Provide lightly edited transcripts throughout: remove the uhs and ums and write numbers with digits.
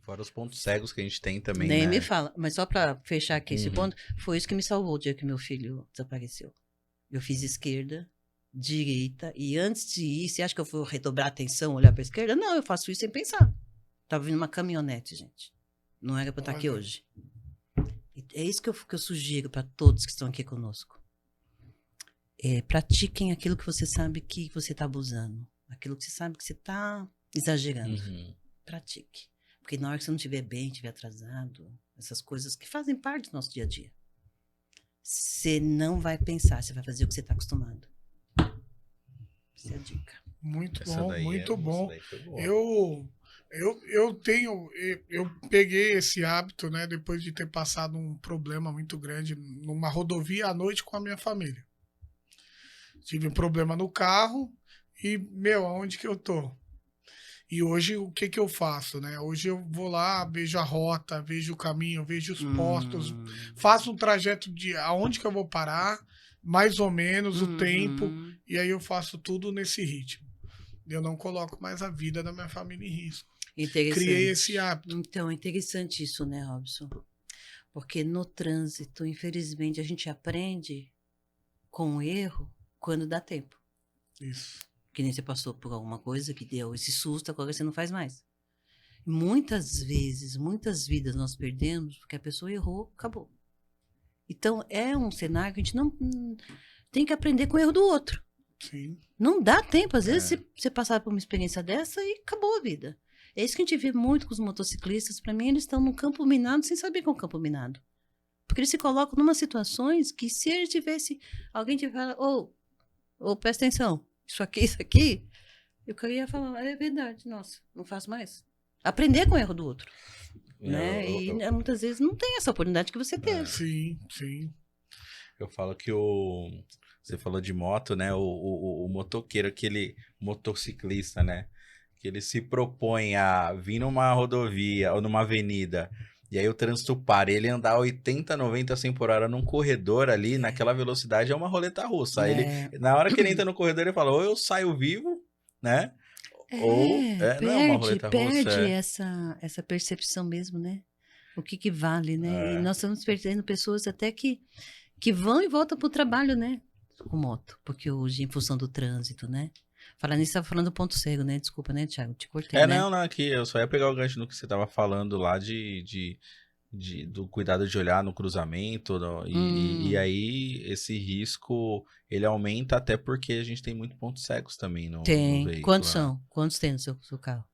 fora os pontos cegos que a gente tem também, Nem né? me fala. Mas só para fechar aqui esse Uhum. ponto, foi isso que me salvou o dia que meu filho desapareceu. Eu fiz esquerda, direita, e antes de ir, você acha que eu vou redobrar a atenção, olhar para a esquerda? Não, eu faço isso sem pensar. Tava vindo uma caminhonete, gente. Não era para eu estar aqui Olha. hoje. E é isso que eu sugiro para todos que estão aqui conosco. Pratiquem aquilo que você sabe que você está abusando. Aquilo que você sabe que você está exagerando. Uhum. Pratique. Porque na hora que você não estiver bem, estiver atrasado, essas coisas que fazem parte do nosso dia a dia, você não vai pensar, você vai fazer o que você está acostumado. Essa é a dica. Muito Essa bom, daí muito bom. Essa daí foi boa. Eu peguei esse hábito, né, depois de ter passado um problema muito grande numa rodovia à noite com a minha família. Tive um problema no carro e, aonde que eu tô? E hoje, o que que eu faço, né? Hoje eu vou lá, vejo a rota, vejo o caminho, vejo os postos, faço um trajeto de aonde que eu vou parar, mais ou menos o tempo, e aí eu faço tudo nesse ritmo. Eu não coloco mais a vida da minha família em risco. Criei esse hábito. Então, é interessante isso, né, Robson? Porque no trânsito, infelizmente, a gente aprende com o erro quando dá tempo. Isso. Que nem você passou por alguma coisa que deu esse susto, agora você não faz mais. Muitas vezes, muitas vidas nós perdemos porque a pessoa errou, acabou. Então, é um cenário que a gente não tem que aprender com o erro do outro. Sim. Não dá tempo, às vezes, você passar por uma experiência dessa e acabou a vida. É isso que a gente vê muito com os motociclistas. Para mim, eles estão num campo minado sem saber que é um campo minado. Porque eles se colocam em umas situações que se ele tivesse... Alguém tivesse... Ô, presta atenção. Isso aqui... Eu queria falar, é verdade, nossa, não faço mais. Aprender com o erro do outro. Né? E muitas vezes não tem essa oportunidade que você teve. Sim, sim. Eu falo que você falou de moto, né? O motoqueiro, aquele motociclista, né? Que ele se propõe a vir numa rodovia ou numa avenida, e aí o trânsito para, ele andar 80, 90, 100 por hora num corredor ali, naquela velocidade, é uma roleta russa. Aí ele, na hora que ele entra no corredor, ele fala, ou eu saio vivo, né? Ou não é uma roleta russa. Perde essa percepção mesmo, né? O que vale, né? E nós estamos perdendo pessoas até que vão e voltam para o trabalho, né? Com moto. Porque hoje, em função do trânsito, né? Falar nisso, estava falando do ponto cego, né? Desculpa, né, Thiago? Te cortei, né? Não, aqui eu só ia pegar o gancho no que você tava falando lá do cuidado de olhar no cruzamento, e aí esse risco, ele aumenta até porque a gente tem muito pontos cegos também no veículo. Quantos são? Quantos tem no seu carro?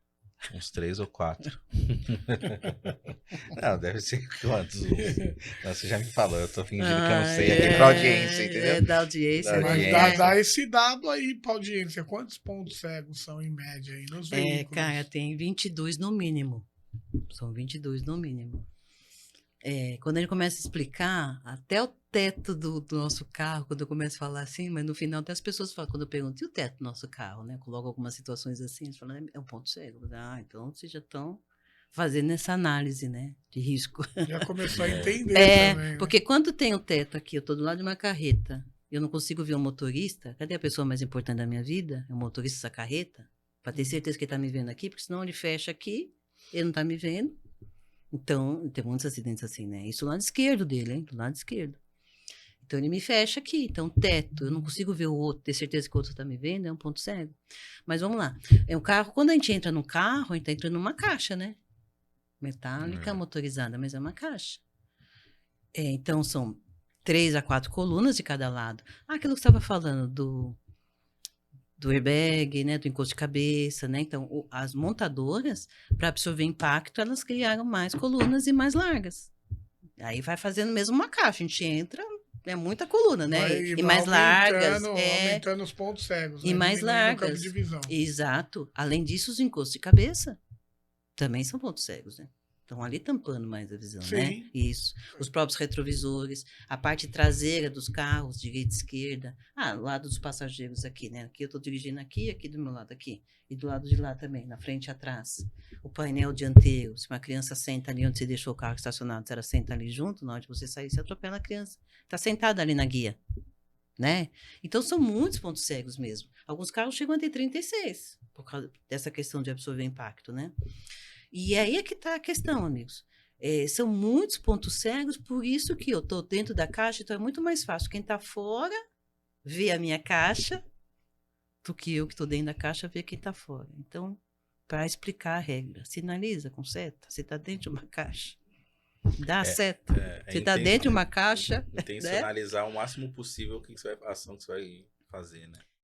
Uns 3 ou 4. Não, deve ser quantos? Não, você já me falou, eu tô fingindo que eu não sei aqui pra audiência, entendeu? Da audiência. Mas dá esse dado aí pra audiência. Quantos pontos cegos são em média aí nos veículos? Cara, tem 22 no mínimo. São 22 no mínimo. Quando a gente começa a explicar, até o teto do nosso carro, quando eu começo a falar assim, mas no final até as pessoas falam, quando eu pergunto, e o teto do nosso carro, né? Coloco algumas situações assim, eles falam, é um ponto cego. Então vocês já estão fazendo essa análise, né? De risco. Já começou a entender também, né? Porque quando tem o teto aqui, eu tô do lado de uma carreta, eu não consigo ver o motorista, cadê a pessoa mais importante da minha vida? É o motorista dessa carreta? Para ter certeza que ele tá me vendo aqui, porque senão ele fecha aqui, ele não tá me vendo. Então, tem muitos acidentes assim, né? Isso do lado esquerdo dele, hein? Do lado esquerdo. Então, ele me fecha aqui. Então, teto, eu não consigo ver o outro, ter certeza que o outro está me vendo, é um ponto cego. Mas vamos lá. É um carro, quando a gente entra no carro, a gente está entrando numa caixa, né? Metálica, motorizada, mas é uma caixa. Então, são 3 a 4 colunas de cada lado. Aquilo que você estava falando do airbag, né, do encosto de cabeça, né? Então, as montadoras, para absorver impacto, elas criaram mais colunas e mais largas. Aí vai fazendo mesmo uma caixa, a gente entra, é muita coluna, né? E mais largas. Aumentando os pontos cegos. E né? mais largas. O campo de visão. Exato. Além disso, os encostos de cabeça também são pontos cegos, né? Estão ali tampando mais a visão, Sim. né? Isso. Os próprios retrovisores, a parte traseira dos carros, direita e esquerda. O lado dos passageiros aqui, né? Aqui eu estou dirigindo aqui do meu lado aqui. E do lado de lá também, na frente e atrás. O painel dianteiro, se uma criança senta ali onde você deixou o carro estacionado, se ela senta ali junto, na hora de você sair, você atropela a criança. Está sentada ali na guia, né? Então, são muitos pontos cegos mesmo. Alguns carros chegam a ter 36, por causa dessa questão de absorver impacto, né? E aí é que está a questão, amigos. São muitos pontos cegos, por isso que eu estou dentro da caixa, então é muito mais fácil quem está fora ver a minha caixa do que eu que estou dentro da caixa ver quem está fora. Então, para explicar a regra, sinaliza com seta, você está dentro de uma caixa. Dá a seta. Você está dentro de uma caixa. Intencionalizar o máximo possível a ação que você vai fazer, né?